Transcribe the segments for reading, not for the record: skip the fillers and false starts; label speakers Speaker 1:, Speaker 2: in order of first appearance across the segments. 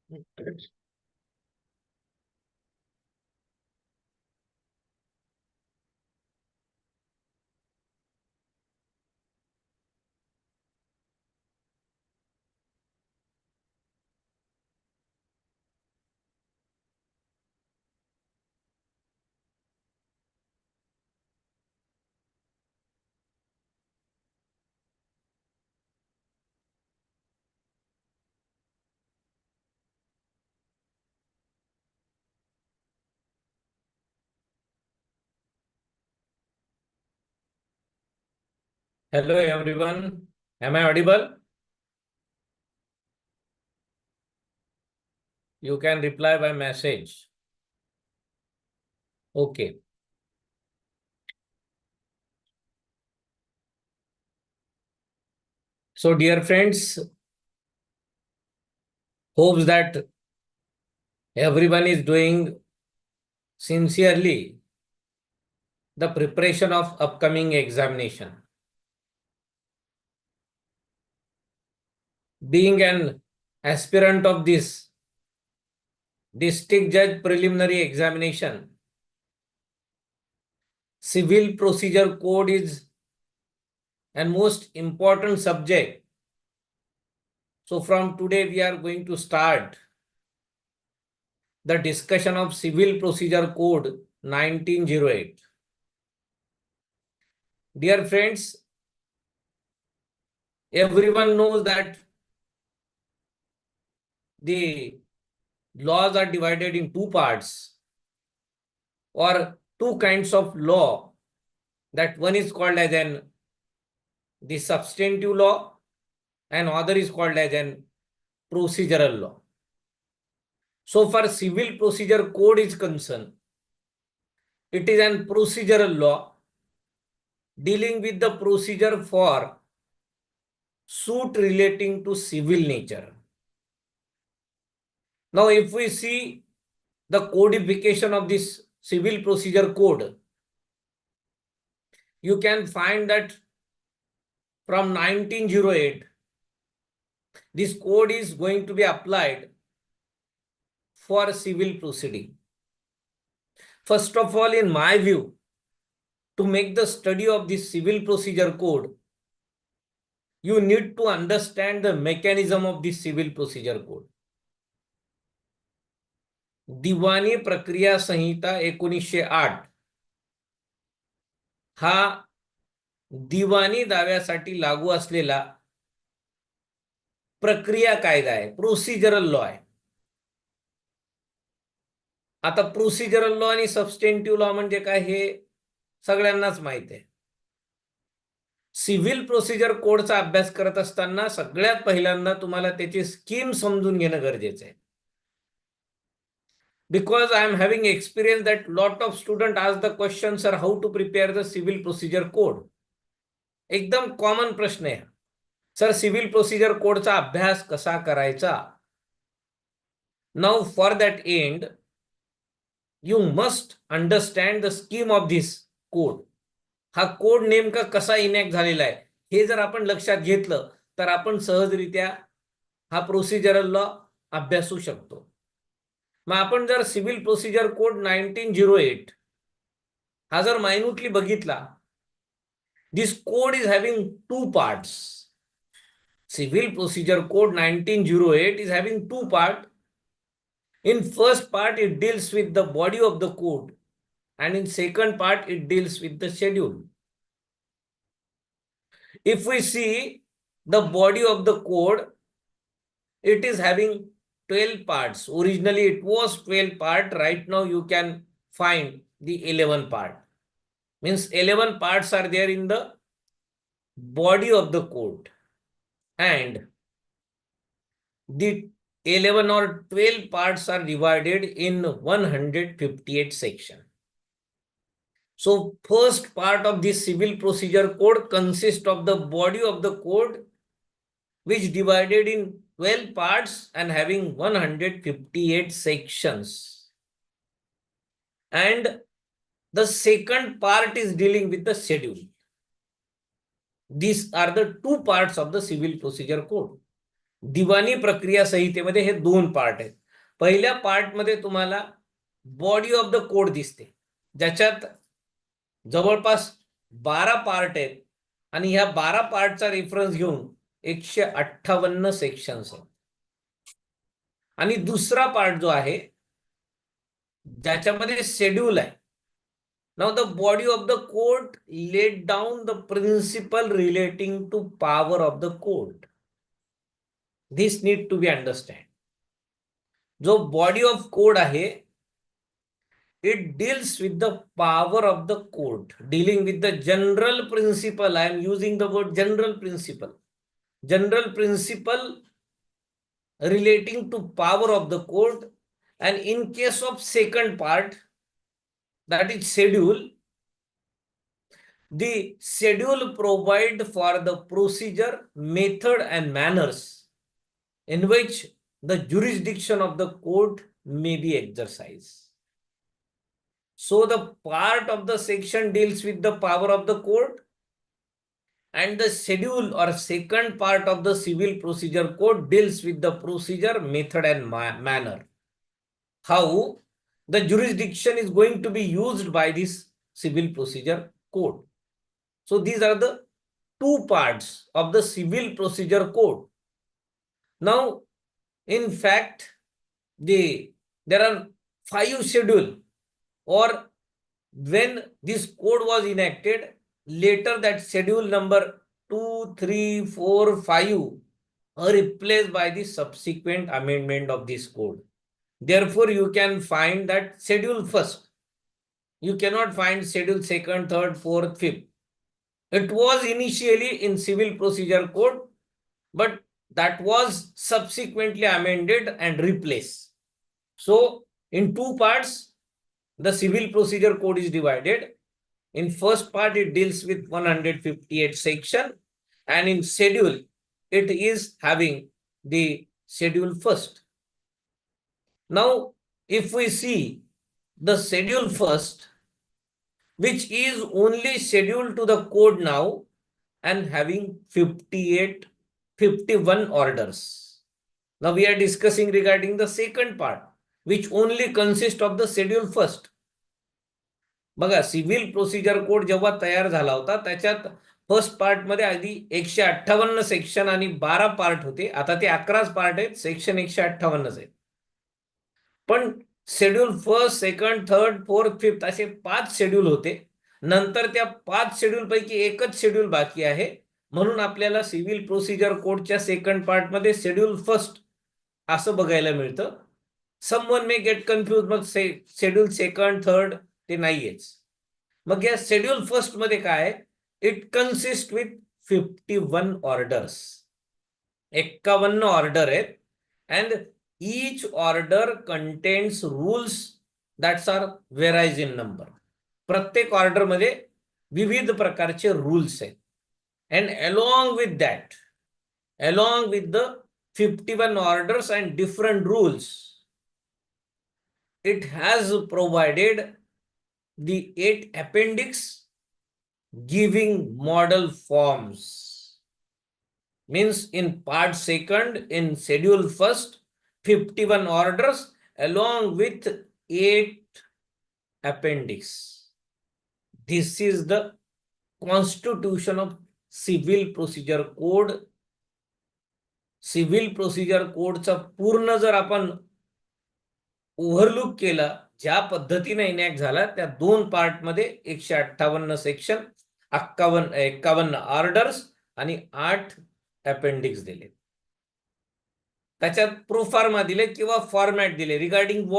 Speaker 1: Hello everyone. Am I audible? You can reply by message. Okay. So dear friends, hopes that everyone is doing sincerely the preparation of upcoming examination. Being an aspirant of this district judge preliminary examination, civil procedure code is an most important subject. So from today we are going to start the discussion of civil procedure code 1908. Dear friends, everyone knows that the laws are divided in two parts or two kinds of law. That one is called as the substantive law and other is called as an procedural law. So for civil procedure code is concerned, it is an procedural law dealing with the procedure for suit relating to civil nature. Now if we see the codification of this civil procedure code, you can find that from 1908, this code is going to be applied for civil proceeding. First of all, in my view, to make the study of this civil procedure code, you need to understand the mechanism of this civil procedure code. दिवाणी प्रक्रिया संहिता 1908 हा दिवाणी दाव्यासाठी लागू असलेला प्रक्रिया कायदा आहे, procedural law आहे. आता प्रोसिजरल लॉ आणि सबस्टेंटिव्ह लॉ म्हणजे काय हे सगळ्यांनाच माहित आहे. सिव्हिल प्रोसिजर कोडचा अभ्यास करत असताना सगळ्यात पहिल्यांदा तुम्हाला त्याची स्कीम समजून घेणं गरजेचं आहे. Because I am having experience that lot of students ask the question, sir, how to prepare the civil procedure code? एकदम कॉमन प्रश्न आहे. सर सिव्हिल प्रोसिजर कोडचा अभ्यास कसा करायचा? Now for that end, you must understand the scheme of this code. हा code नेमका कसा इनॅक्ट झालेला आहे हे जर आपण लक्षात घेतलं तर आपण सहजरित्या हा प्रोसिजरल लॉ अभ्यासू शकतो. मग आपण जर सिव्हिल प्रोसिजर कोड 1908 हा जर मायन्यूटली बघितला, this code is having two parts. Civil procedure code 1908 is having two parts. In first part, it deals with the body of the code, and in second part, it deals with the schedule. If we see the body of the code, it is having 12 parts. Originally, it was 12 part. Right now, you can find the 11 part. Means 11 parts are there in the body of the code. And the 11 or 12 parts are divided in 158 sections. So first part of this civil procedure code consists of the body of the code, which divided in 12 parts and having 158 sections. And the second part is dealing with the schedule. These are the two parts of the civil procedure code. दिवाणी प्रक्रिया संहितेमध्ये हे 2 part आहेत. पहिल्या पार्टमध्ये तुम्हाला body of the code दिसते, ज्याच्यात जवळपास 12 part आहेत आणि ह्या 12 पार्टचा रेफरन्स घेऊन 158 सेक्शन्स आहेत. आणि दुसरा पार्ट जो आहे ज्याच्यामध्ये शेड्यूल आहे. Now the body of the code laid down the principle relating to power of the code. This need to be understand. जो बॉडी ऑफ कोड आहे, it deals with the power of the code, dealing with the general principle. I am using the word general principle. General principle relating to power of the code. And in case of second part, that is schedule, the schedule provide for the procedure, method and manners in which the jurisdiction of the court may be exercised. So the part of the section deals with the power of the court, and the schedule or second part of the civil procedure code deals with the procedure, method and manner. How the jurisdiction is going to be used by this civil procedure code. So these are the 2 parts of the civil procedure code. Now, in fact, there are 5 schedule, or when this code was enacted, later that schedule number 2, 3, 4, 5 are replaced by the subsequent amendment of this code. Therefore, you can find that schedule first. You cannot find schedule second, third, fourth, fifth. It was initially in civil procedure code, but that was subsequently amended and replaced. So, in 2 parts, the civil procedure code is divided. In first part, it deals with 158 section, and in schedule, it is having the schedule first. Now, if we see the schedule first, which is only scheduled to the code now and having 51 orders. Now we are discussing regarding the second part, which only consists of the schedule first. बघा, civil procedure code जेव्हा तयार झाला होता, त्याच्यात first part मध्ये आधी 158 section आणि 12 part होते. आता ते 11 पार्ट आहेत, सेक्शन 158 आहेत. पण schedule first, second, third, fourth, fifth असे 5 शेड्यूल होते. नंतर त्या 5 शेड्यूल पैकी एकच शेड्यूल बाकी आहे. म्हणून आपल्याला सिव्हिल प्रोसिजर कोडच्या सेकंड पार्ट मध्ये शेड्यूल फर्स्ट असं बघायला मिळतं. समवन मे गेट कन्फ्यूज, मग शेड्यूल सेकंड, थर्ड ते नाहीयेच. मग या शेड्यूल फर्स्ट मध्ये काय, it consist with 51 orders. 51 order आहेत. And each order contains rules that are varies in number. प्रत्येक ऑर्डर मध्ये विविध प्रकारचे रूल्स आहेत. and along with the 51 orders and different rules, it has provided the 8 appendix giving model forms. Means in part second, in schedule first, 51 orders along with 8 appendix. This is the constitution of civil procedure code. Civil procedure कोडचा पूर्ण जर आपण overlook केला, ज्या पद्धतीने enact झाला, त्या 2 part मध्ये 158 सेक्शन, 51 ऑर्डर्स आणि 8 अपेंडिक्स दिले. त्याच्यात प्रोफार्मा दिले किंवा फॉर्मॅट दिले. Regarding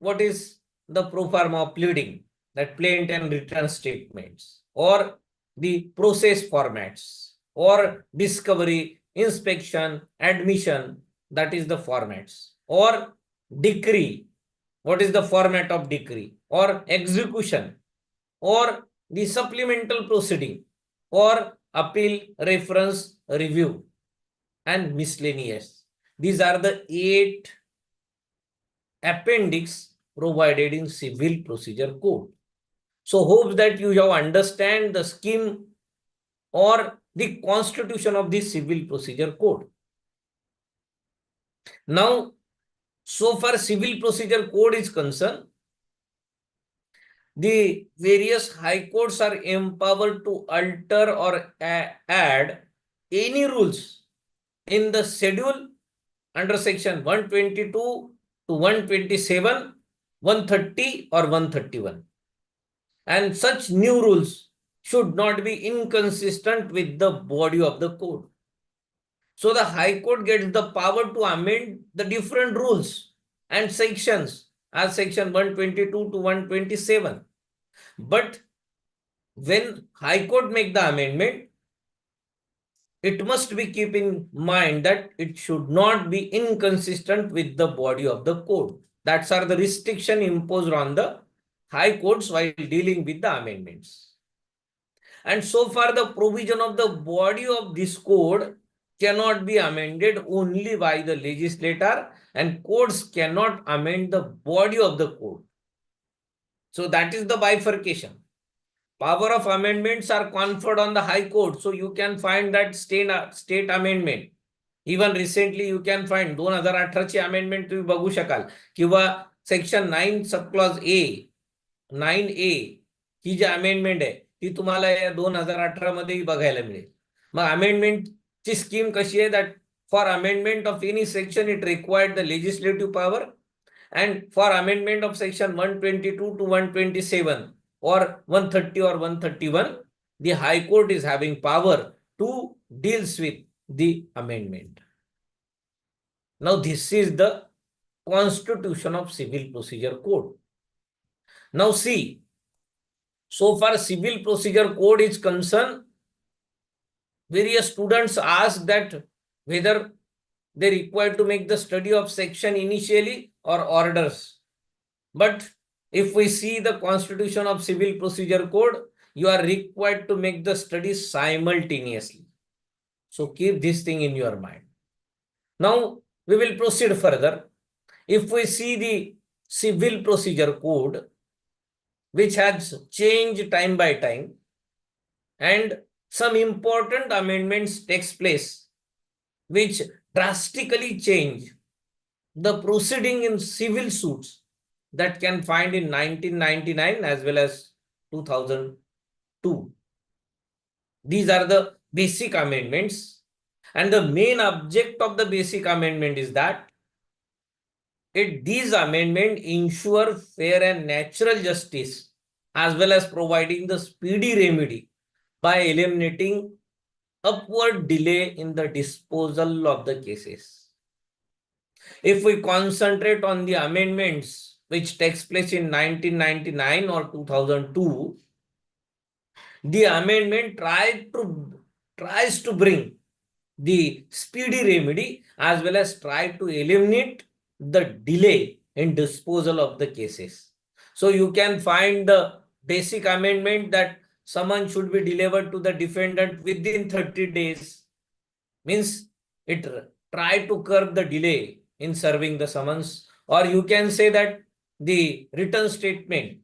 Speaker 1: what is the proforma of pleading, that plaint and written statements, or the process formats, or discovery, inspection, admission, that is the formats, or decree, what is the format of decree, or execution, or the supplemental proceeding, or appeal, reference, review, and miscellaneous. These are the 8 appendix provided in civil procedure code. So hope that you have understand the scheme or the constitution of this civil procedure code. Now, so far civil procedure code is concerned, the various high courts are empowered to alter or add any rules in the schedule under section 122 to 127, 130 or 131. And such new rules should not be inconsistent with the body of the code. So the High Court gets the power to amend the different rules and sections as section 122 to 127. But when High Court make the amendment, it must be keep in mind that it should not be inconsistent with the body of the code. That's are the restriction imposed on the High Courts while dealing with the amendments. And so far the provision of the body of this code cannot be amended only by the legislator, and courts cannot amend the body of the code. So that is the bifurcation. Power of amendments are conferred on the High Court. So you can find that state amendment. Even recently you can find 2018 ची amendment तुम्ही बघू शकाल, किंवा section 9 subclause ए 9A ही जी amendment आहे ती तुम्हाला या 2018 मध्येही बघायला मिळेल. मग अमेंडमेंटची स्कीम कशी आहे, that for amendment of any section it required the legislative power, and for amendment of section 122 to 127 or 130 or 131, the High Court is having power to deals with the amendment. Now this is the Constitution of Civil Procedure Code. Now see, so far Civil Procedure Code is concerned, various students ask that whether they required to make the study of section initially or orders. But if we see the Constitution of Civil Procedure Code, you are required to make the study simultaneously. So keep this thing in your mind. Now we will proceed further. If we see the Civil Procedure Code, which has changed time by time, and some important amendments takes place which drastically change the proceeding in civil suits that can find in 1999 as well as 2002. These are the basic amendments, and the main object of the basic amendment is that these amendments ensure fair and natural justice as well as providing the speedy remedy by eliminating upward delay in the disposal of the cases. If we concentrate on the amendments which takes place in 1999 or 2002, the amendment tries to bring the speedy remedy as well as try to eliminate the delay in disposal of the cases. So you can find the basic amendment that summons should be delivered to the defendant within 30 days. Means it try to curb the delay in serving the summons. Or you can say that the written statement,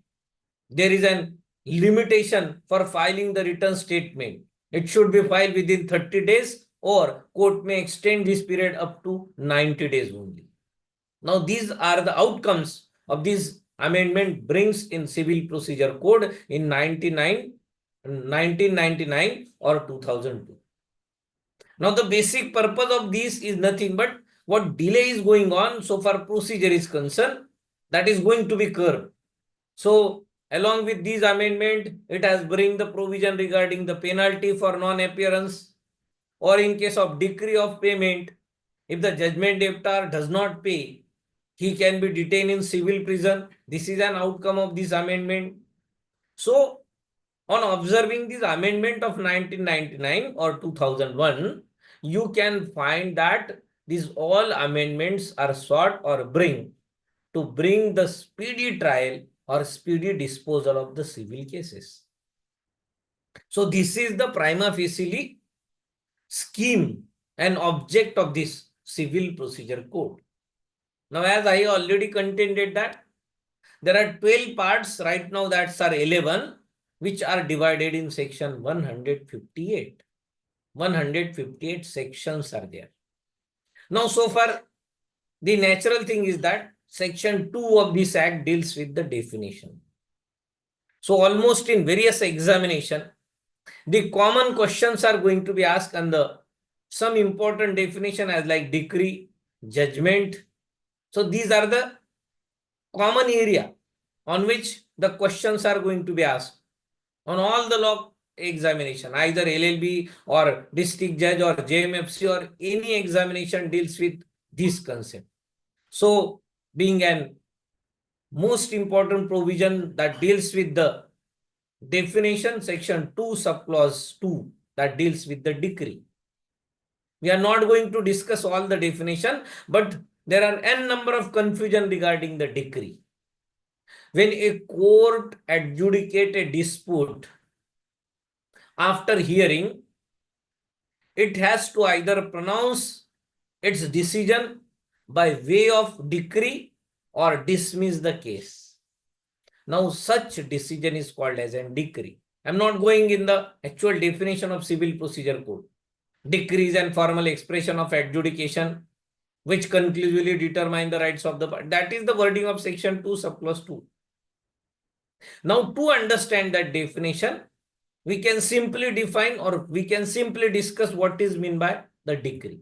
Speaker 1: there is an limitation for filing the written statement. It should be filed within 30 days, or court may extend this period up to 90 days only. Now these are the outcomes of this amendment brings in Civil Procedure Code in 1999 or 2002. Now the basic purpose of this is nothing but what delay is going on so far procedure is concerned, that is going to be curbed. So along with these amendment, it has bring the provision regarding the penalty for non-appearance, or in case of decree of payment, if the judgment debtor does not pay, he can be detained in civil prison. This is an outcome of this amendment. So on observing this amendment of 1999 or 2001, you can find that these all amendments are sought or to bring the speedy trial or speedy disposal of the civil cases. So this is the prima facie scheme and object of this Civil Procedure Code. Now, as I already contended that there are 12 parts right now, that are 11, which are divided in section 158. 158 sections are there. Now, so far, the natural thing is that section 2 of this act deals with the definition. So almost in various examination, the common questions are going to be asked on the some important definition as like decree, judgment. So these are the common area on which the questions are going to be asked on all the law examination, either LLB or district judge or JMFC or any examination deals with this concept. So being an most important provision that deals with the definition, section 2 subclause 2 that deals with the decree. We are not going to discuss all the definition, but there are n number of confusion regarding the decree. When a court adjudicate a dispute after hearing, it has to either pronounce its decision by way of decree or dismiss the case. Now, such decision is called as a decree. I am not going in the actual definition of civil procedure code. Decree is a formal expression of adjudication which conclusively determine the rights of the party. That is the wording of section 2 subclause 2. Now, to understand that definition, we can simply define or we can simply discuss what is meant by the decree.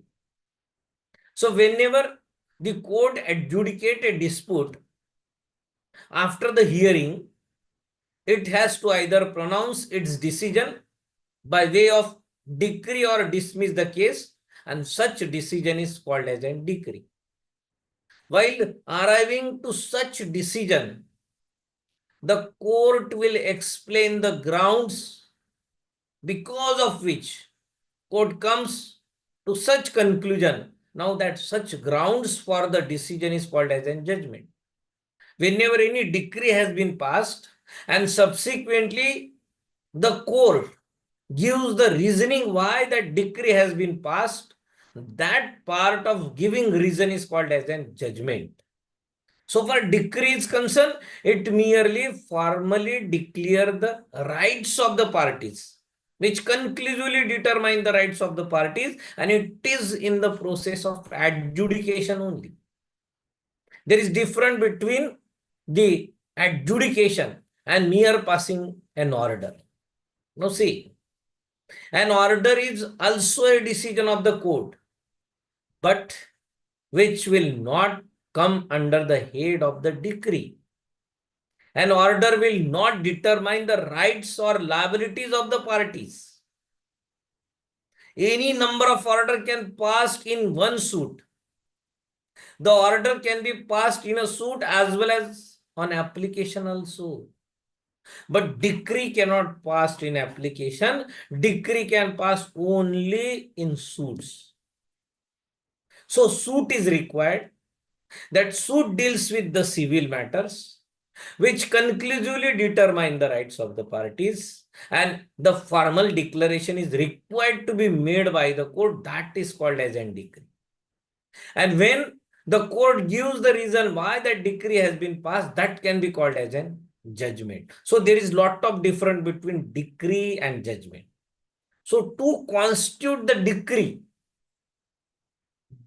Speaker 1: So, whenever the court adjudicate a dispute after the hearing, it has to either pronounce its decision by way of decree or dismiss the case, and such decision is called as a decree. While arriving to such decision, the court will explain the grounds because of which court comes to such conclusion. Now that such grounds for the decision is called as a judgment. Whenever any decree has been passed and subsequently the court gives the reasoning why that decree has been passed, that part of giving reason is called as a judgment. So far decree is concerned, it merely formally declare the rights of the parties, which conclusively determine the rights of the parties, and it is in the process of adjudication only. There is difference between the adjudication and mere passing an order. Now see, an order is also a decision of the court, but which will not come under the head of the decree. An order will not determine the rights or liabilities of the parties. Any number of order can pass in one suit. The order can be passed in a suit as well as on application also. But decree cannot pass in application. Decree can pass only in suits. So suit is required. That suit deals with the civil matters, which conclusively determine the rights of the parties, and the formal declaration is required to be made by the court. That is called as a decree. And when the court gives the reason why that decree has been passed, that can be called as a judgment. So there is lot of difference between decree and judgment. So to constitute the decree,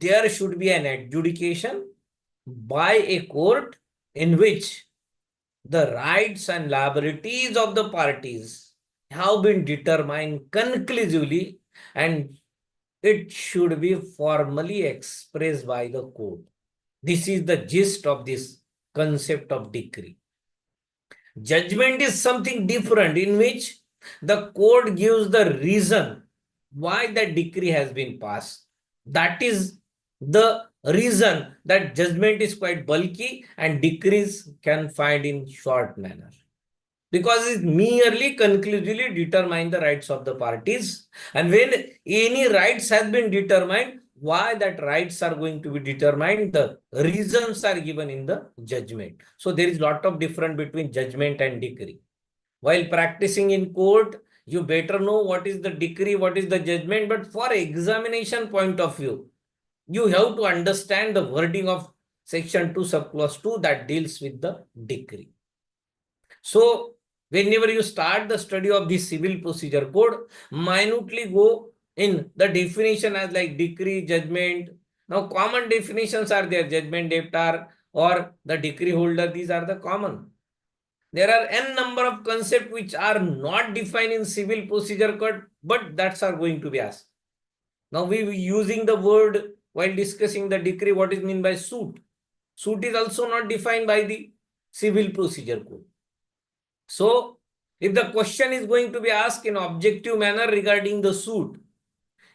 Speaker 1: there should be an adjudication by a court in which the rights and liabilities of the parties have been determined conclusively, and it should be formally expressed by the court. This is the gist of this concept of decree. Judgment is something different in which the court gives the reason why the decree has been passed. That is the reason that judgment is quite bulky and decrees can find in short manner. Because it merely conclusively determine the rights of the parties. And when any rights has been determined, why that rights are going to be determined, the reasons are given in the judgment. So there is lot of difference between judgment and decree. While practicing in court, you better know what is the decree, what is the judgment. But for examination point of view, you have to understand the wording of section 2 subclause 2 that deals with the decree. So whenever you start the study of the civil procedure code, minutely go in the definition as like decree, judgment, Now, common definitions are there, judgment debtor or the decree holder. These are the common. There are n number of concepts which are not defined in civil procedure code, but that's are going to be asked. Now we using the word while discussing the decree, what is meant by suit. Suit is also not defined by the civil procedure code. So if the question is going to be asked in objective manner regarding the suit,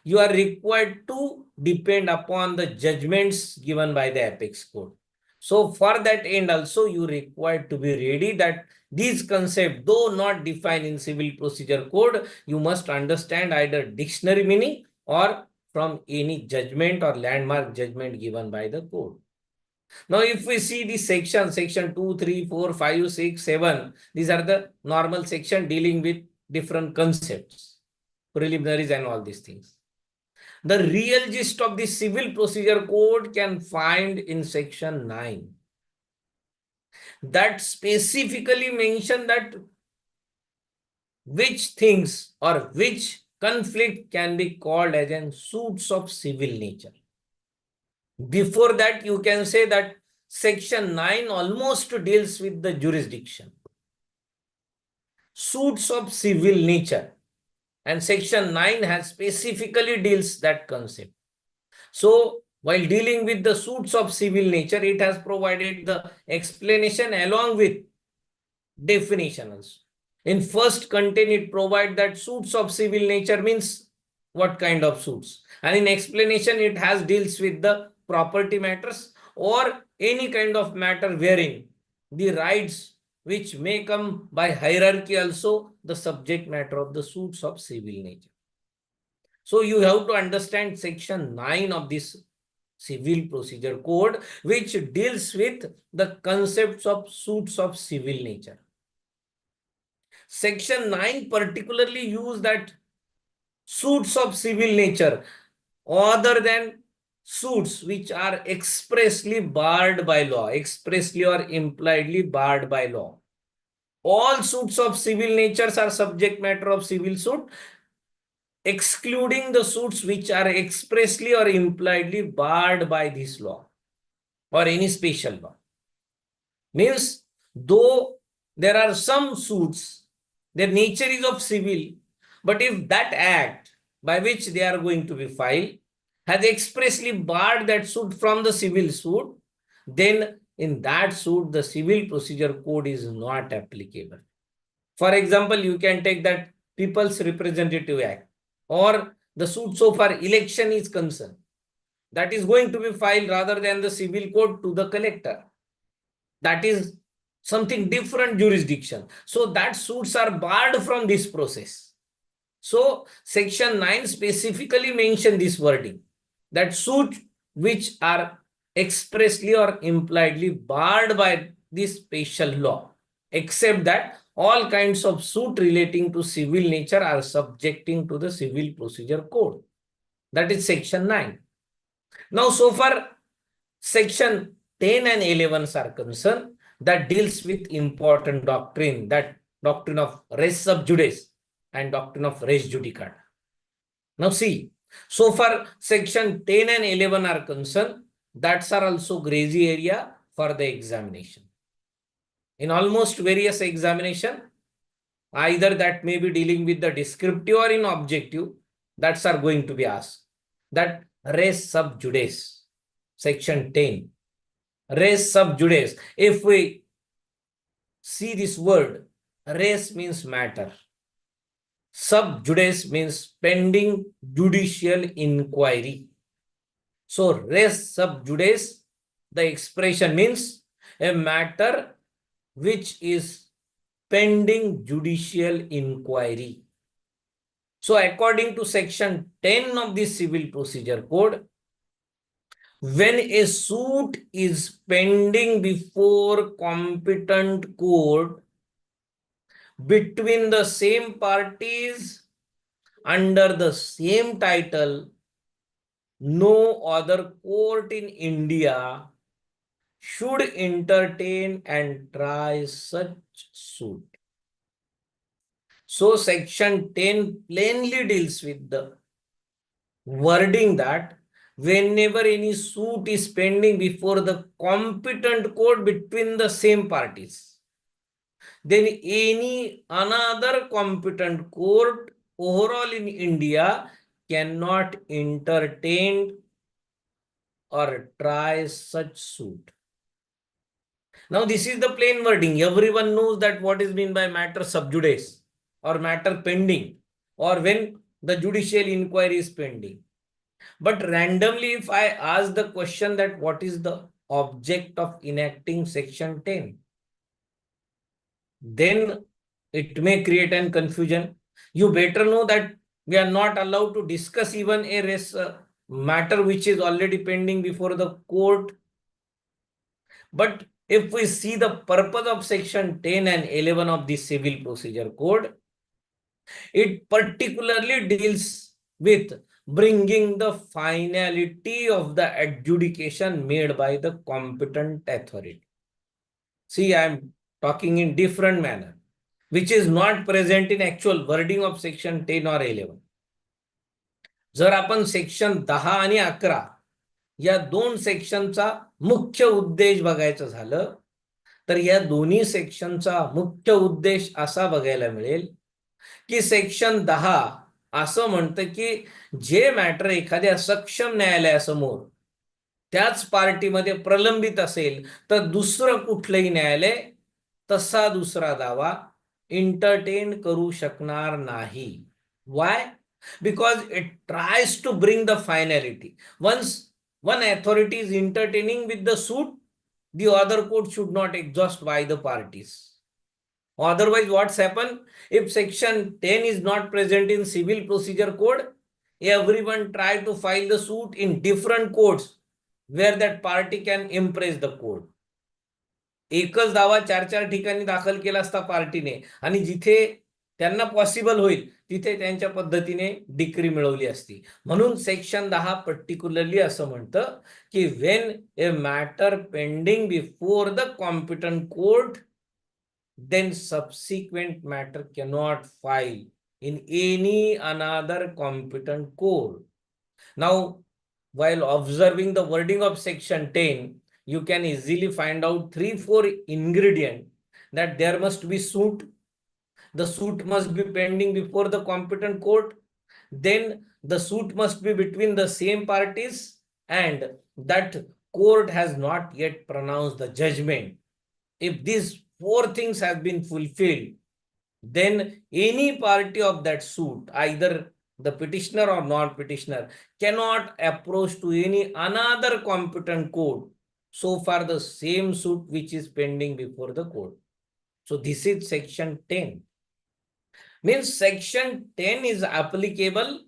Speaker 1: you are required to depend upon the judgments given by the apex court. So for that end also, you required to be ready that these concepts, though not defined in civil procedure code, you must understand either dictionary meaning or from any judgment or landmark judgment given by the court. Now, if we see the section 2, 3, 4, 5, 6, 7, these are the normal section dealing with different concepts, preliminaries and all these things. The real gist of the civil procedure code can find in section 9. That specifically mention that which things or which conflict can be called as in suits of civil nature. Before that, you can say that section 9 almost deals with the jurisdiction. Suits of civil nature. And section 9 has specifically deals that concept. So, while dealing with the suits of civil nature, it has provided the explanation along with definition also. In first content, it provides that suits of civil nature means what kind of suits. And in explanation, it has deals with the property matters or any kind of matter wherein the rights which may come by hierarchy also the subject matter of the suits of civil nature. So you have to understand section 9 of this civil procedure code, which deals with the concepts of suits of civil nature. Section 9 particularly use that suits of civil nature other than suits which are expressly barred by law, expressly or impliedly barred by law. All suits of civil natures are subject matter of civil suit, excluding the suits which are expressly or impliedly barred by this law or any special law. Means, though there are some suits, their nature is of civil, but if that act by which they are going to be filed has expressly barred that suit from the civil suit, then in that suit, the civil procedure code is not applicable. For example, you can take that People's Representative Act or the suit so far election is concerned. That is going to be filed rather than the civil code to the collector. That is something different jurisdiction. So that suits are barred from this process. So section 9 specifically mention this wording that suit which are expressly or impliedly barred by this special law, except that all kinds of suit relating to civil nature are subjecting to the civil procedure code. That is section 9. Now, so far, section 10 and 11 are concerned that deals with important doctrine, that doctrine of res sub judice and doctrine of res judicata. Now see, so far section 10 and 11 are concerned, that's are also gray area for the examination. In almost various examination, either that may be dealing with the descriptive or in objective, that's are going to be asked. That res sub judice, section 10. Res sub judice. If we see this word, res means matter. Sub judice means pending judicial inquiry. So res sub judice, the expression means a matter which is pending judicial inquiry. So according to section 10 of the Civil Procedure Code, when a suit is pending before competent court between the same parties under the same title, no other court in India should entertain and try such suit. So section 10 plainly deals with the wording that whenever any suit is pending before the competent court between the same parties, then any another competent court overall in India cannot entertain or try such suit. Now, this is the plain wording. Everyone knows that what is meant by matter sub judice or matter pending, or when the judicial inquiry is pending. But randomly, if I ask the question that what is the object of enacting section 10, then it may create an confusion. You better know that we are not allowed to discuss even a matter which is already pending before the court. But if we see the purpose of section 10 and 11 of the Civil Procedure Code, it particularly deals with bringing the finality of the adjudication made by the competent authority. See, I am talking in different manner, which is not present in actual wording of section 10 or 11. जर आपण section 10 आणि 11 या दोन सेक्शनचा मुख्य उद्देश बघायचं झालं, तर या दोन्ही सेक्शनचा मुख्य उद्देश असा बघायला मिळेल की सेक्शन 10 असं म्हणतं की जे मॅटर एखाद्या सक्षम न्यायालयासमोर त्याच पार्टीमध्ये प्रलंबित असेल तर दुसरं कुठलंही न्यायालय तसा दुसरा दावा इंटरटेन करू शकणार नाही. वाय? Because it tries to bring the finality. Once one authority is entertaining with the suit, the other court should not exhaust by the parties. Otherwise, what's happened? If section 10 is not present in Civil Procedure Code, everyone try to file the suit in different courts where that party can impress the court. एकच दावा 4-4 ठिकाणी दाखल केला असता पार्टीने आणि जिथे त्यांना possible होईल तिथे त्यांच्या पद्धतीने डिक्री मिळवली असती. म्हणून सेक्शन 10 पर्टिक्युलरली असं म्हणतं की when A matter pending before the competent court, then subsequent matter cannot file in any another competent court. Now, while observing the wording of section 10, you can easily find out 3-4 ingredients that there must be suit. The suit must be pending before the competent court. Then the suit must be between the same parties and that court has not yet pronounced the judgment. If these 4 things have been fulfilled, then any party of that suit, either the petitioner or non-petitioner, cannot approach to any another competent court so far the same suit which is pending before the court. So this is section 10. Means section 10 is applicable,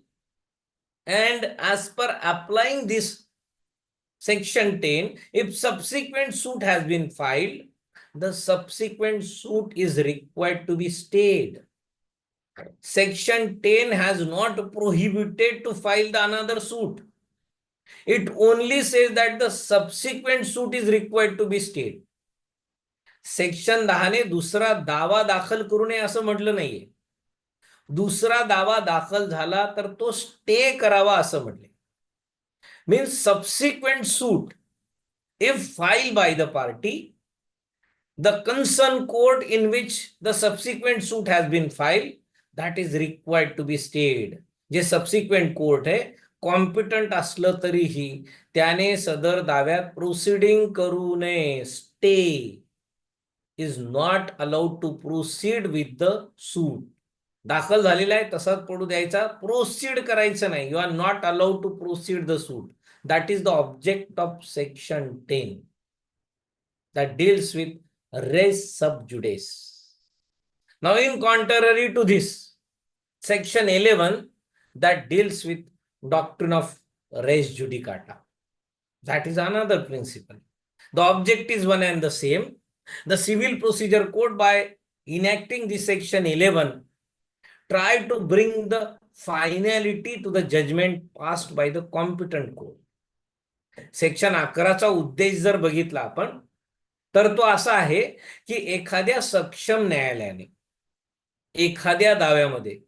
Speaker 1: and as per applying this section 10, if subsequent suit has been filed, the subsequent suit is required to be stayed. Section 10 has not prohibited to file the another suit. It only says that the subsequent suit is required to be stayed. Section 10 ने दुसरा दावा दाखल करू नये असं म्हटलं नाहीये. दुसरा दावा दाखल झाला तर तो स्टे करावा असं म्हटले. Means subsequent suit if file by the party, the concerned court in which the subsequent suit has been filed, that is required to be stayed. जे subsequent court आहे कॉम्पिटंट असलं तरीही त्याने सदर दाव्यात प्रोसिडिंग करू नये. Stay is not allowed to proceed with the suit. दाखल झालेला आहे तसाच पडू द्यायचा, प्रोसीड करायचं नाही. You are not allowed to proceed the suit. That is the object of section 10 that deals with res sub judice. Now, in contrary to this, section 11 that deals with doctrine of res judicata. That is another principle. The object is one and the same. The Civil Procedure Code, by enacting this section 11, tried to bring the finality to the judgment passed by the competent court. Section 11 चा उद्देश जर बघितला आपण तर तो असा आहे की एखाद्या सक्षम न्यायालयाने एखाद्या दाव्यामध्ये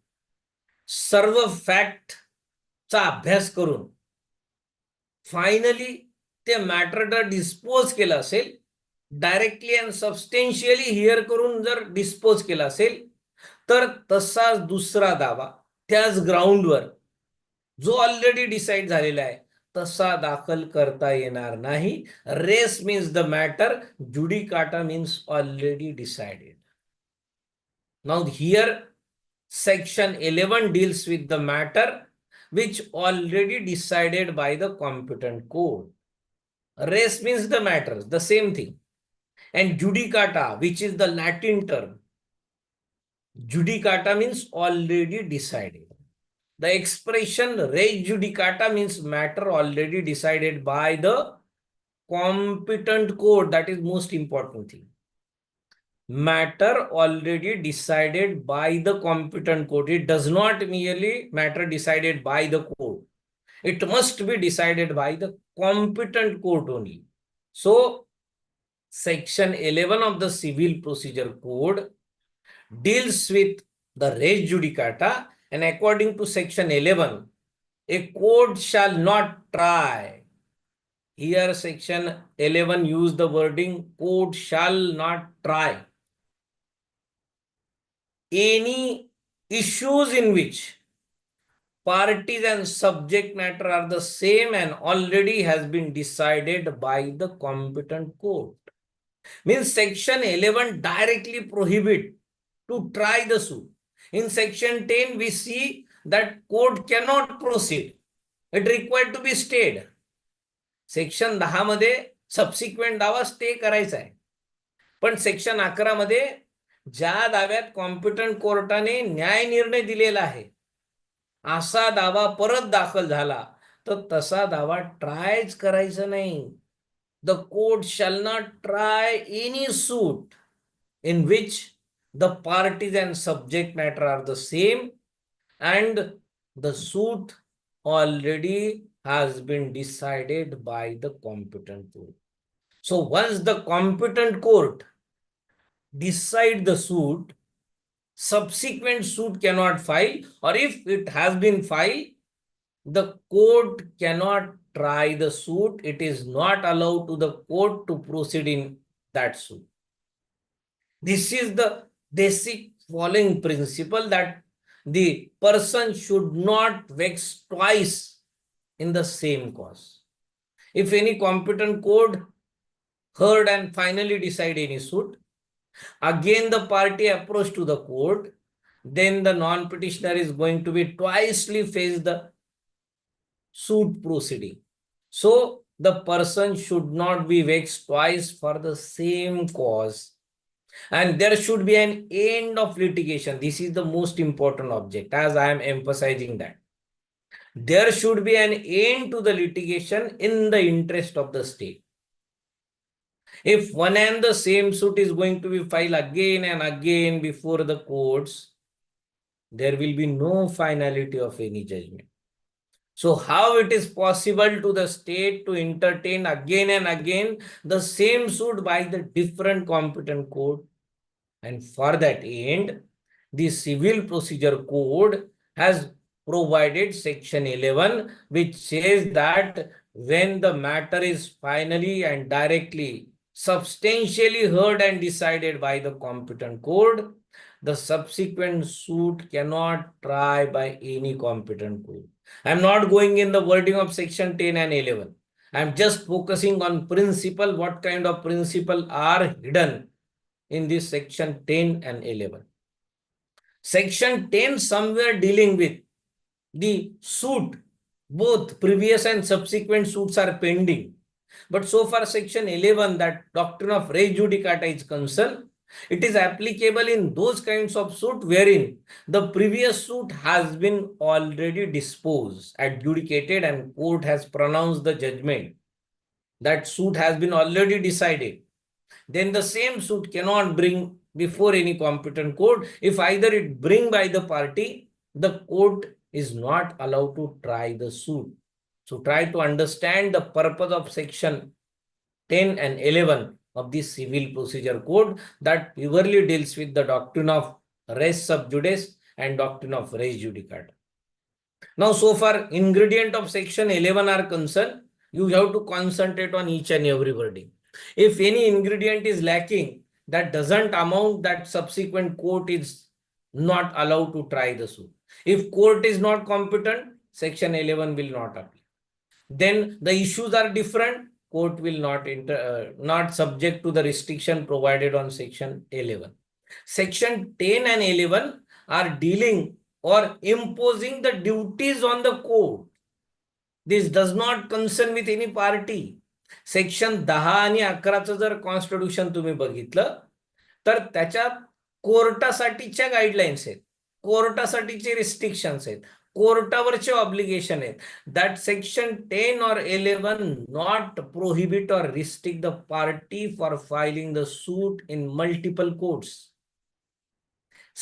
Speaker 1: सर्व फॅक्टचा अभ्यास करून फायनली ते मॅटर डिस्पोज केलं असेल, डायरेक्टली अँड सबस्टेन्शियली हिअर करून जर डिस्पोज केला असेल, तर तसाच दुसरा दावा त्याच ग्राउंडवर जो ऑलरेडी डिसाईड झालेला आहे तसा दाखल करता येणार नाही. Res means the matter, judicata means already decided. Now here section 11 deals with the matter which already decided by the competent court. Res means the matters, the same thing. And judicata, which is the Latin term, judicata means already decided. The expression res-judicata means matter already decided by the competent court. That is most important thing. Matter already decided by the competent court. It does not merely matter decided by the court. It must be decided by the competent court only. So, section 11 of the Civil Procedure Code deals with the res judicata, and according to section 11, a court shall not try. Here section 11 use the wording court shall not try any issues in which parties and subject matter are the same and already has been decided by the competent court. Means section 11 directly prohibit to try the suit. In section 10 we see that court cannot proceed. It required to be stayed. Section 10 मध्ये subsequent दावा stay करायचा आहे. पण section 11 मध्ये ज्या दाव्यात competent कोर्टाने न्याय निर्णय दिलेला आहे असा दावा परत दाखल झाला तर तसा दावा ट्रायच करायचा नाही. The court shall not try any suit in which the parties and subject matter are the same and the suit already has been decided by the competent court. So once the competent court decide the suit, subsequent suit cannot file, or if it has been filed, the court cannot try the suit. It is not allowed to the court to proceed in that suit. This is the basic following principle, that the person should not vex twice in the same cause. If any competent court heard and finally decide any suit, again the party approach to the court, then the non-petitioner is going to be twicely face the suit proceeding. So the person should not be vexed twice for the same cause. And there should be an end of litigation. This is the most important object, as I am emphasizing that. There should be an end to the litigation in the interest of the state. If one and the same suit is going to be filed again and again before the courts, there will be no finality of any judgment. So how it is possible to the state to entertain again and again the same suit by the different competent court? And for that end, the Civil Procedure Code has provided section 11, which says that when the matter is finally and directly substantially heard and decided by the competent court, the subsequent suit cannot try by any competent court. I am not going in the wording of section 10 and 11. I am just focusing on principle, what kind of principle are hidden in this section 10 and 11. Section 10 somewhere dealing with the suit, both previous and subsequent suits are pending. But so far section 11, that doctrine of res judicata is concerned, it is applicable in those kinds of suit wherein the previous suit has been already disposed, adjudicated, and court has pronounced the judgment. That suit has been already decided. Then the same suit cannot bring before any competent court. If either it bring by the party, the court is not allowed to try the suit. So try to understand the purpose of section 10 and 11 of the Civil Procedure Code, that purely deals with the doctrine of res sub judice and doctrine of res judicata. Now, so far ingredient of section 11 are concerned, You have to concentrate on each and every wording. If any ingredient is lacking, that doesn't amount that subsequent court is not allowed to try the suit. If court is not competent, section 11 will not apply. Then the issues are different. Court will not subject to the restriction provided on section 11. Section 10 and 11 are dealing or imposing the duties on the court. This does not concern with any party. Section 10 आणि 11चं जर constitution तुम्ही बघितलं तर त्याच्यात कोर्टासाठीच्या guidelines आहेत, कोर्टासाठीचे restrictions आहेत, कोर्टावरचे obligation आहेत. That section 10 or 11 not prohibit or restrict the party for filing the suit in multiple courts.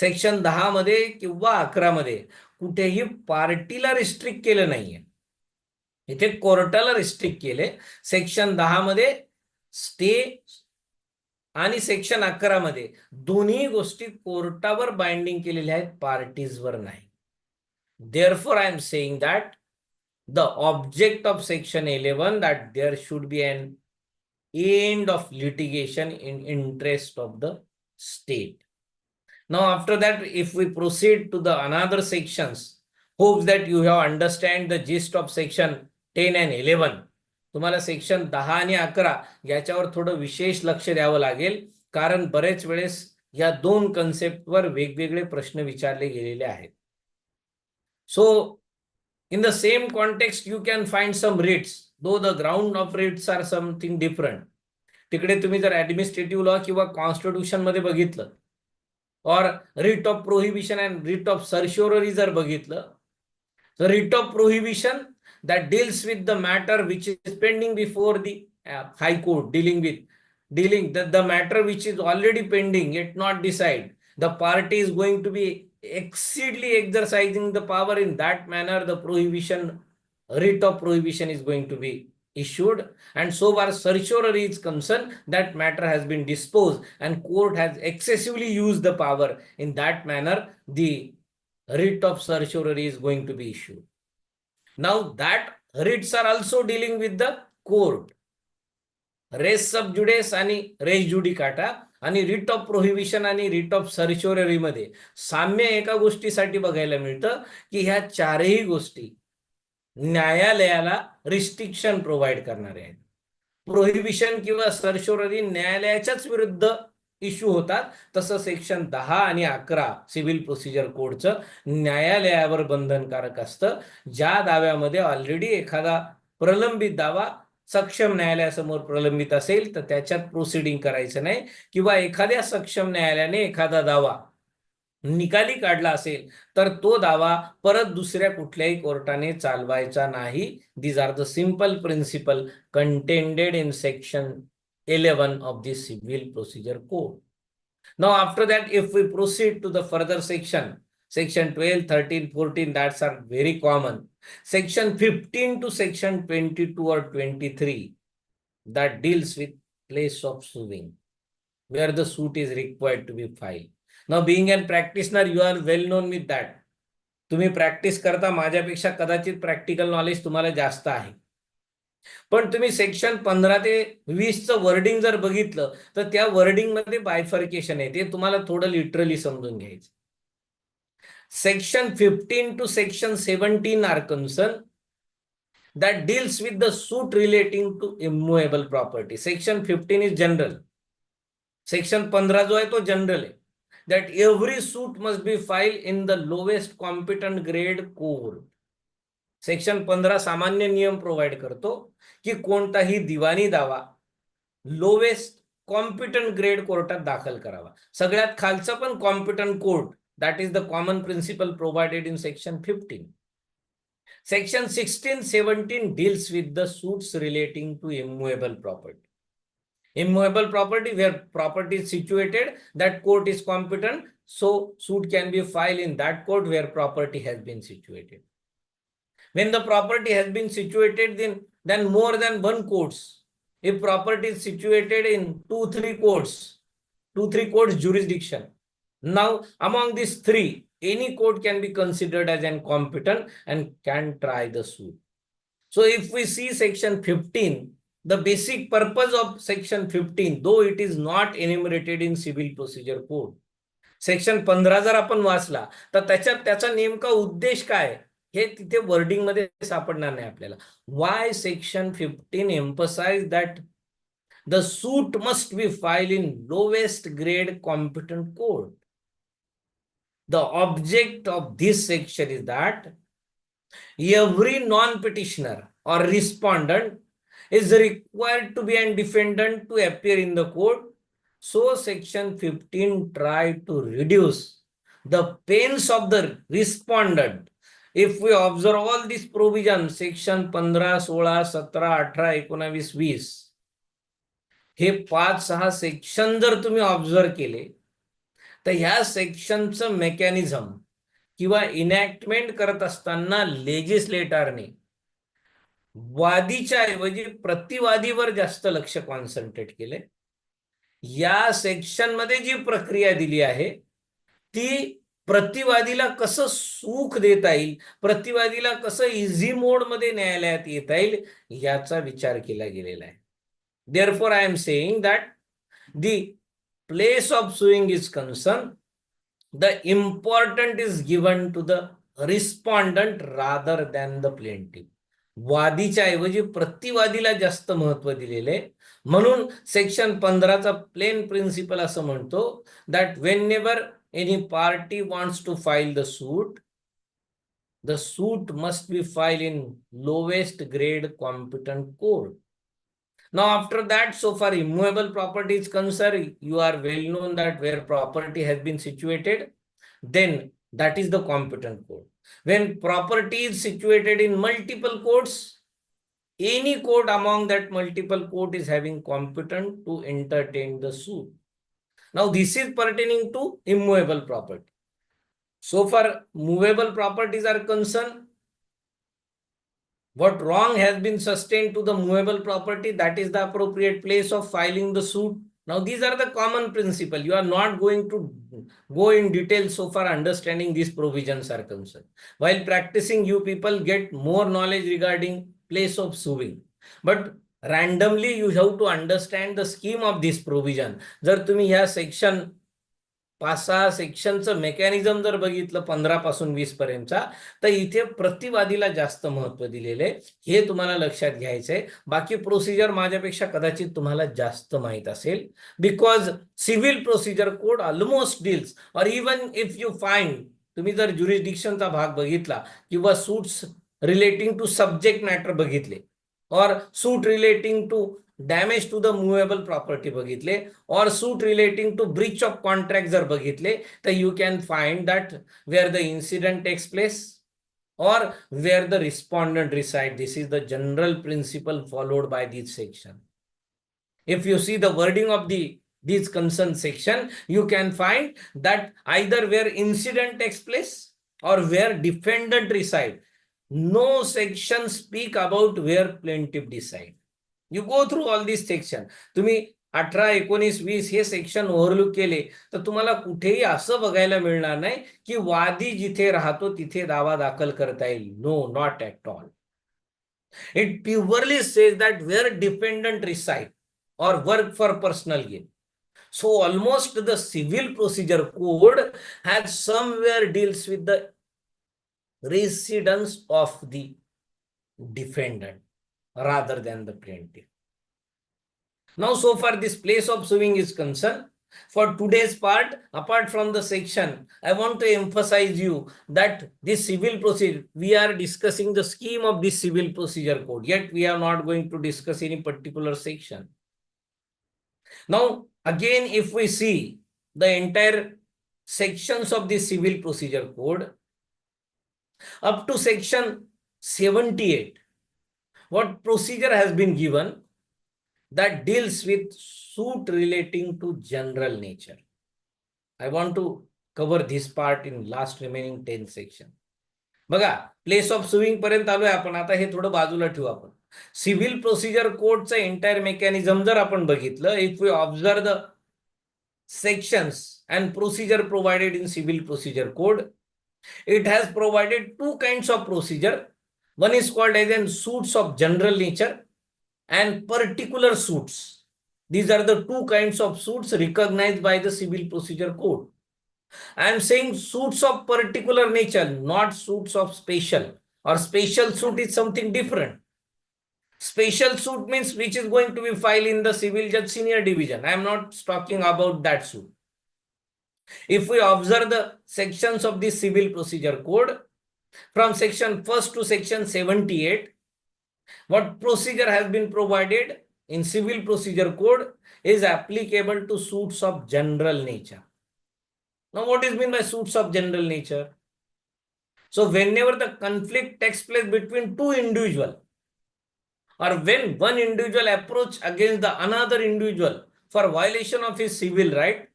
Speaker 1: Section 10 मध्ये किंवा 11 मध्ये कुठेही पार्टीला रिस्ट्रिक्ट केलं नाहीये, इथे कोर्टाला रिस्ट्रिक्ट केले. सेक्शन 10 मध्ये स्टे आणि सेक्शन 11 मध्ये दोन्ही गोष्टी कोर्टावर बाइंडिंग केलेल्या आहेत, पार्टीजवर नाही. Therefore, I am saying that the object of section 11 that there should be an end of litigation in interest of the state. Now, after that, if we proceed to the another sections, hope that you have understand the gist of section 10 and 11. तुम्हाला section 10 आणि 11 याच्यावर थोडं विशेष लक्ष द्यावं लागेल, कारण बरेच वेळेस या दोन कन्सेप्टवर वेगवेगळे प्रश्न विचारले गेलेले आहेत. So, in the same context, you can find some writs, though the ground of writs are something different. तिकडे तुम्ही जर ऍडमिनिस्ट्रेटिव्ह लॉ किंवा कॉन्स्टिट्यूशन मध्ये बघितलं, और writ of prohibition and writ of certiorari जर बघितलं, तर writ of prohibition that deals with the matter which is pending before the high court, dealing the matter which is already pending yet not decide. The party is going to be exceedingly exercising the power in that manner. The prohibition, writ of prohibition is going to be issued, and so far certiorari is concerned, that matter has been disposed and court has excessively used the power. In that manner, the writ of certiorari is going to be issued. Now that writs are also dealing with the court. Res sub judice आणि res judicata आणि writ of prohibition आणि writ of सर्शिओररी मध्ये साम्य एका गोष्टीसाठी बघायला मिळतं की ह्या चारही गोष्टी न्यायालयाला रिस्ट्रिक्शन प्रोव्हाइड करणारे आहेत. प्रोहिबिशन किंवा सर्शिओररी न्यायालयाच्याच विरुद्ध इश्यू होतात, तसं सेक्शन 10 आणि 11 सिव्हिल प्रोसिजर कोडचं न्यायालयावर बंधनकारक असतं. ज्या दाव्यामध्ये ऑलरेडी एखादा प्रलंबित दावा सक्षम न्यायालयासमोर प्रलंबित असेल तर त्याच्यात प्रोसिडिंग करायचं नाही, किंवा एखाद्या सक्षम न्यायालयाने एखादा दावा निकाली काढला असेल तर तो दावा परत दुसऱ्या कुठल्याही कोर्टाने चालवायचा नाही. These are the simple principle contended in section 11 of the civil procedure code. Now, after that, if we proceed to the further section 12, 13, 14, that's are very common. Section 15 to section 22 or 23, that deals with place of suing, where the suit is required to be filed. Now, being a practitioner, you are well known with that. तुम्ही practice करता, माझ्यापेक्षा कदाचित practical knowledge तुम्हाला जास्त आहे. पण तुम्ही section 15 ते 20चं वर्डिंग जर बघितलं तर त्या वर्डिंग मध्ये बायफर्केशन आहे, ते तुम्हाला थोडं लिटरली समजून घ्यायचं. Section 15 to section 17 are concerned that deals with the suit relating to immovable property. Section 15 is general. Section 15 जो आहे तो जनरल आहे. that every suit must be filed in the lowest competent grade court. Section 15 सामान्य नियम provide करतो की कोणताही दिवाणी दावा लोवेस्ट कॉम्पिटंट ग्रेड कोर्टात दाखल करावा. सगळ्यात खालचा पण competent court, that is the common principle provided in section 15. Section 16, 17 deals with the suits relating to immovable property. Immovable property, where property is situated, that court is competent, so suit can be filed in that court where property has been situated. When the property has been situated then more than one courts, if property is situated in 2-3 courts jurisdiction, now among these 3, any court can be considered as incompetent and can try the suit. So if we see section 15, the basic purpose of section 15, though it is not enumerated in civil procedure code, section 15 जर आपण वाचला तर त्याच्यात त्याचा नेमका उद्देश काय हे तिथे वर्डिंग मध्ये सापडणार नाही आपल्याला. Why section 15 emphasise that the suit must be file in lowest grade competent court. The object of this section is that every non-petitioner or respondent is required to be a defendant to appear in the court. So section 15 tried to reduce the pains of the respondent. If we observe all these provisions, section 15, 16, 17, 18, 19, 20, hey 5-6 section जर तुम्ही observe केले तर ह्या सेक्शनचं mechanism किंवा इनॅक्टमेंट करत असताना लेजिस्लेटरने वादीच्या ऐवजी प्रतिवादीवर जास्त लक्ष कॉन्सन्ट्रेट केले. या सेक्शन मध्ये जी प्रक्रिया दिली आहे ती प्रतिवादीला कसं सुख देता येईल, प्रतिवादीला कसं इझी मोड मध्ये न्यायालयात येता येईल याचा विचार केला गेलेला आहे. Therefore, I am saying that the place of suing is concerned, the important is given to the respondent rather than the plaintiff. वादीच्या ऐवजी प्रतिवादीला जास्त महत्व दिलेले. म्हणून सेक्शन 15चा प्लेन प्रिन्सिपल असं म्हणतो that whenever any party wants to file the suit, the suit must be filed in lowest grade competent court. Now after that, so far immovable property is concerned, you are well known that where property has been situated, then that is the competent court. When property is situated in multiple courts, any court among that multiple court is having competent to entertain the suit. Now this is pertaining to immovable property. So far movable properties are concerned, what wrong has been sustained to the movable property, that is the appropriate place of filing the suit. Now these are the common principle. You are not going to go in detail so far understanding these provisions are concerned. While practicing, you people get more knowledge regarding place of suing. But randomly you have to understand the scheme of this provision. जर तुम्ही ह्या section 5-6 सेक्शनचं mechanism जर बघितलं 15 पासून 20 पर्यंतचा, तर इथे प्रतिवादीला जास्त महत्व दिलेले हे तुम्हाला लक्षात घ्यायचंय. बाकी प्रोसिजर माझ्यापेक्षा कदाचित तुम्हाला जास्त माहित असेल, because civil procedure code almost deals or even if you find, तुम्ही जर ज्युरिस्डिक्शनचा भाग बघितला किंवा suits relating to subject matter बघितले or suit relating to damage to the movable property बघितले or suit relating to breach of contract जर बघितले तर you can find that where the incident takes place or where the respondent reside. This is the general principle followed by this section. If you see the wording of this concerned section, you can find that either where incident takes place or where defendant reside. No section speak about where plaintiff decide. You go through all these section. तुम्ही 18, 19, 20 हे section overlook केले तर तुम्हाला कुठेही असं बघायला मिळणार नाही की वादी जिथे राहतो तिथे दावा दाखल करता येईल. No, not at all. It purely says that where dependent reside or work for personal gain. So almost the civil procedure code has somewhere deals with the residence of the defendant rather than the plaintiff. Now, so far this place of suing is concerned. For today's part, apart from the section, I want to emphasize you that this civil procedure, we are discussing the scheme of this civil procedure code, yet we are not going to discuss any particular section. Now, again, if we see the entire sections of the civil procedure code, up to section 78, what procedure has been given that deals with suit relating to general nature. I want to cover this part in last remaining 10 section. बघा, place of suing पर्यंत आलोय आपण. आता हे थोडं बाजूला ठेवू आपण. सिव्हिल प्रोसिजर कोडचं एंटायर मेकॅनिझम जर आपण बघितलं, if we observe the sections and procedure provided in civil procedure code, it has provided two kinds of procedure. One is called as in suits of general nature and particular suits. These are the two kinds of suits recognized by the Civil Procedure Code. I am saying suits of particular nature, not suits of special. Or special suit is something different. Special suit means which is going to be filed in the civil judge senior division. I am not talking about that suit. If we observe the sections of the Civil Procedure Code, from section 1st to section 78, what procedure has been provided in Civil Procedure Code is applicable to suits of general nature. Now, what is meant by suits of general nature? So, whenever the conflict takes place between two individuals, or when one individual approach against the another individual for violation of his civil right,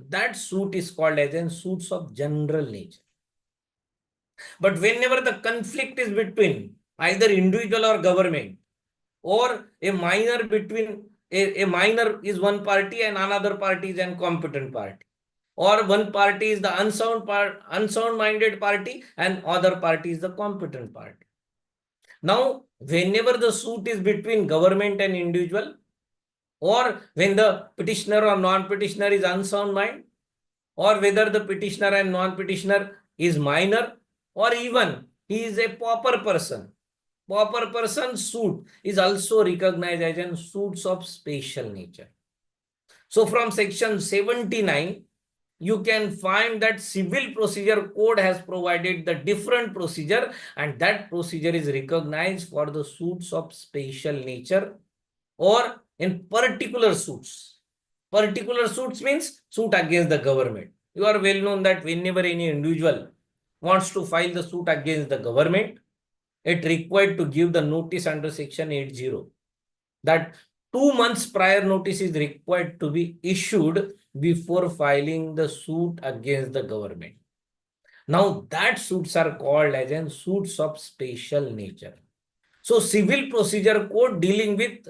Speaker 1: that suit is called as in suits of general nature. But whenever the conflict is between either individual or government, or a minor between a minor is one party and another party is an competent party, or one party is the unsound minded party and other party is the competent party. Now, whenever the suit is between government and individual, or when the petitioner or non-petitioner is unsound mind, or whether the petitioner and non-petitioner is minor, or even he is a pauper person. Pauper person suit is also recognized as in suits of special nature. So from section 79, you can find that Civil Procedure Code has provided the different procedure, and that procedure is recognized for the suits of special nature or in particular suits. Particular suits means suit against the government. You are well known that whenever any individual wants to file the suit against the government, it required to give the notice under section 80. That 2 months prior notice is required to be issued before filing the suit against the government. Now that suits are called as in suits of special nature. So Civil Procedure Code dealing with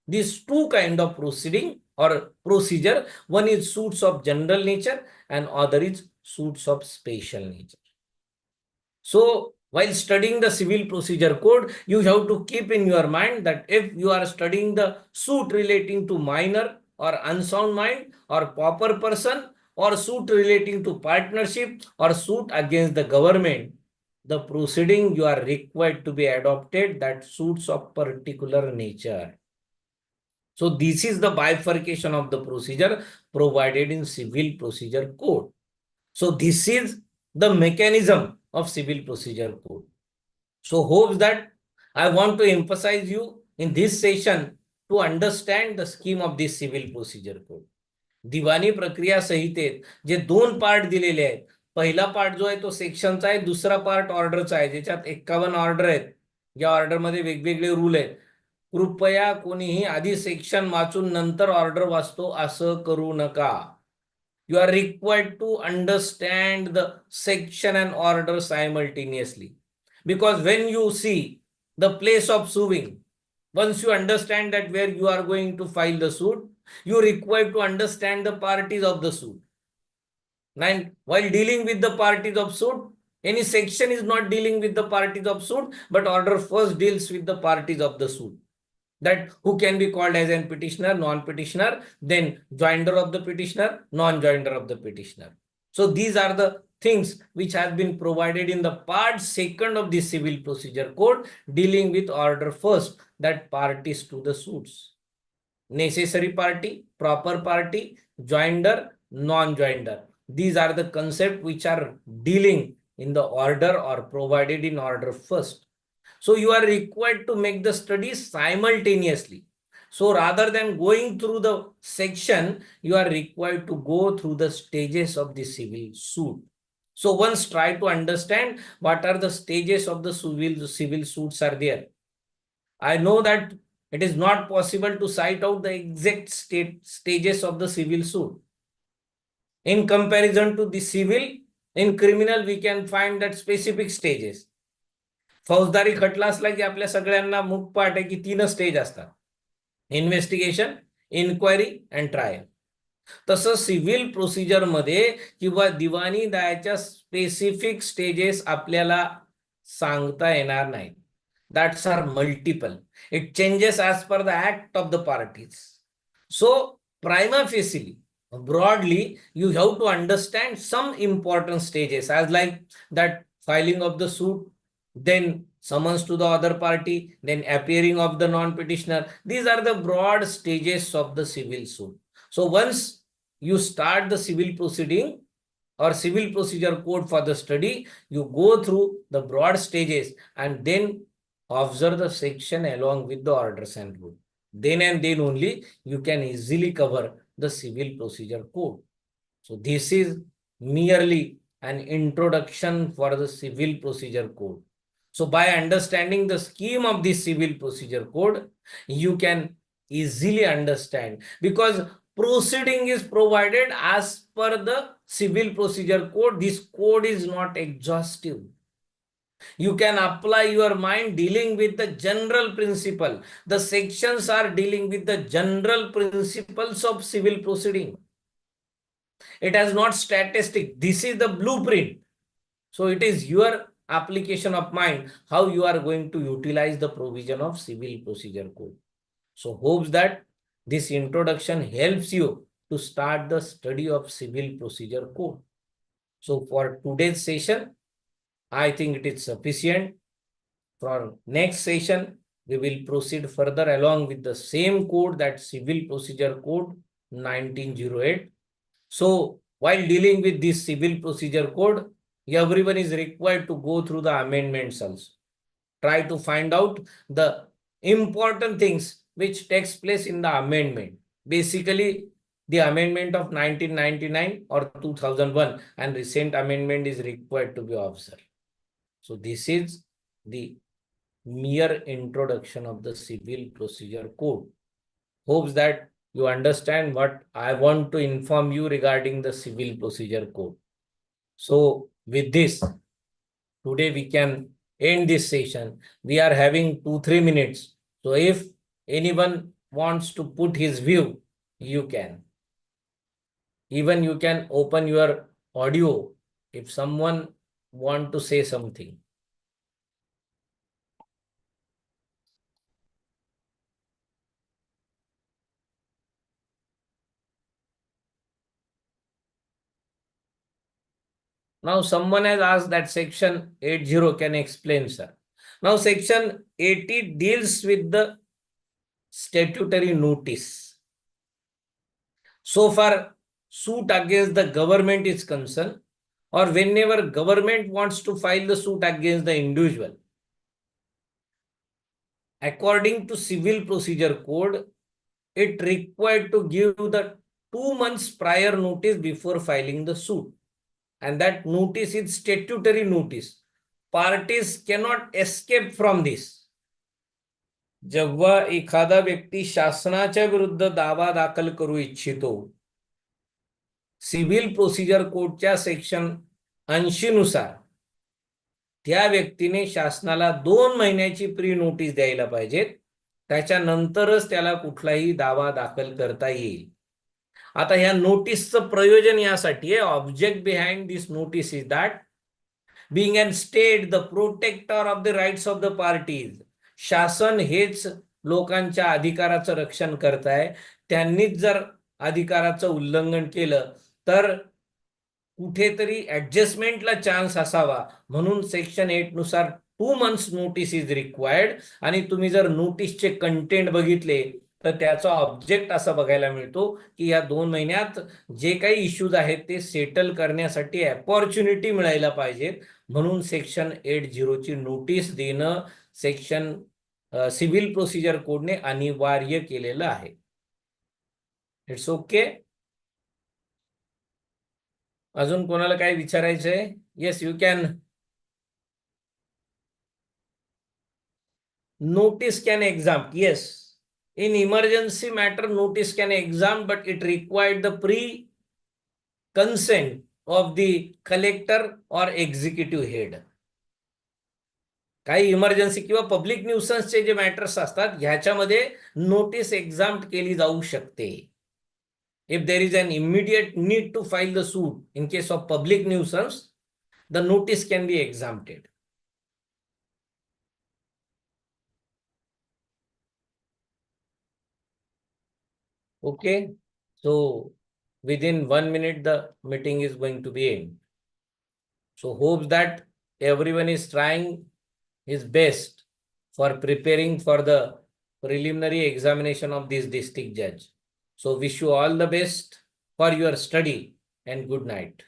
Speaker 1: these two kind of proceeding or procedure. One is suits of general nature and other is suits of special nature. So while studying the Civil Procedure Code, you have to keep in your mind that if you are studying the suit relating to minor or unsound mind or pauper person, or suit relating to partnership or suit against the government, the proceeding you are required to be adopted that suits of particular nature. So this is the bifurcation of the procedure provided in Civil Procedure Code. So this is the mechanism of Civil Procedure Code. So hopes that I want to emphasize you in this session to understand the scheme of this Civil Procedure Code. दिवाणी प्रक्रिया संहितेत जे 2 part दिलेले आहेत, पहिला part जो आहे तो सेक्शनचा आहे, दुसरा पार्ट ऑर्डरचा आहे, ज्याच्यात 51 ऑर्डर आहेत. या ऑर्डरमध्ये वेगवेगळे रूल आहेत. कृपया कोणीही आधी सेक्शन वाचून नंतर ऑर्डर वाचतो असं करू नका. You are required to understand the section and order simultaneously, because when you see the place of suing, once you understand that where you are going to file the suit, you are required to understand the parties of the suit. And while dealing with the parties of suit, any section is not dealing with the parties of suit, but order first deals with the parties of the suit. That who can be called as an petitioner, non-petitioner, then joinder of the petitioner, non-joinder of the petitioner. So these are the things which have been provided in the part 2 of the Civil Procedure Code dealing with order first, that parties to the suits. Necessary party, proper party, joinder, non-joinder. These are the concepts which are dealing in the order or provided in order first. So you are required to make the studies simultaneously. So rather than going through the section, you are required to go through the stages of the civil suit. So once try to understand what are the stages of the civil suits are there. I know that it is not possible to cite out the exact stages of the civil suit. In comparison to the civil, in criminal we can find that specific stages. फौजदारी खटला असला की आपल्या सगळ्यांना मुख पाठ आहे की 3 स्टेज असतात, इन्व्हेस्टिगेशन, इन्क्वायरी अँड ट्रायल. तसं सिव्हिल प्रोसिजर मध्ये किंवा दिवाणी दायाच्या स्पेसिफिक स्टेजेस आपल्याला सांगता येणार नाही. That are multiple. It changes as per the act of the parties. So, prima facie, broadly, you have to understand some important stages as like that filing of the suit, then summons to the other party, then appearing of the non-petitioner. These are the broad stages of the civil suit. So once you start the civil proceeding or civil procedure code for the study, you go through the broad stages and then observe the section along with the orders and rule. Then and then only you can easily cover the civil procedure code. So this is merely an introduction for the civil procedure code. So by understanding the scheme of the civil procedure code, you can easily understand, because proceeding is provided as per the civil procedure code. This code is not exhaustive. You can apply your mind dealing with the general principle. The sections are dealing with the general principles of civil proceeding. It has not statistic. This is the blueprint. So it is your application of mind how you are going to utilize the provision of civil procedure code. So hopes that this introduction helps you to start the study of civil procedure code. So for today's session, I think it is sufficient. For next session, we will proceed further along with the same code, that civil procedure code 1908. So while dealing with this civil procedure code, everyone is required to go through the amendments also. Try to find out the important things which takes place in the amendment. Basically, the amendment of 1999 or 2001 and recent amendment is required to be observed. So this is the mere introduction of the civil procedure code. Hopes that you understand what I want to inform you regarding the civil procedure code. So with this, today we can end this session. We are having 2-3 minutes. So if anyone wants to put his view, you can. Even you can open your audio if someone want to say something. Now someone has asked that section 80 can explain, sir. Now section 80 deals with the statutory notice. So far, suit against the government is concerned, or whenever government wants to file the suit against the individual, according to civil procedure code, it required to give the 2 months prior notice before filing the suit. And that notice is statutory notice. Parties cannot escape from this. जेव्हा एखादा व्यक्ती शासनाच्या विरुद्ध दावा दाखल करू इच्छितो, civil procedure कोडच्या सेक्शन 80 नुसार त्या व्यक्तीने शासनाला 2 महिन्याची प्री नोटीस द्यायला पाहिजे. त्याच्यानंतरच त्याला कुठलाही दावा दाखल करता येईल. आता ह्या नोटीसचं प्रयोजन यासाठी आहे, object behind this notice is that being an state the protector of the rights of the parties, शासन हेच लोकांच्या अधिकाराचं रक्षण करत आहे. त्यांनीच जर अधिकाराचं उल्लंघन केलं तर कुठेतरी ऍडजस्टमेंटला चान्स असावा, म्हणून सेक्शन 8 नुसार 2 months नोटीस इज रिक्वायर्ड. आणि तुम्ही जर नोटीसचे कंटेंट बघितले तर त्याचा ऑब्जेक्ट असा बघायला मिळतो की या 2 महिन्यात जे काही इश्यूज आहेत ते सेटल करण्यासाठी अपॉर्च्युनिटी मिळायला पाहिजे, म्हणून सेक्शन 80 ची नोटीस देणं सेक्शन सिव्हिल प्रोसिजर कोडने अनिवार्य केलेलं आहे. It's okay. अजून कोणाला काय विचारायचंय? Yes, you can. Notice can exam, yes. In emergency matter, notice can exam, but it required the pre-consent of the collector or executive head. काही इमर्जन्सी किंवा पब्लिक न्यूसन्सचे जे मॅटर्स असतात ह्याच्यामध्ये नोटीस एक्झाम केली जाऊ शकते. If there is an immediate need to file the suit in case of public nuisance, the notice can be exempted. Okay. So within 1 minute, the meeting is going to be end. So hopes that everyone is trying his best for preparing for the preliminary examination of this district judge. So wish you all the best for your study and good night.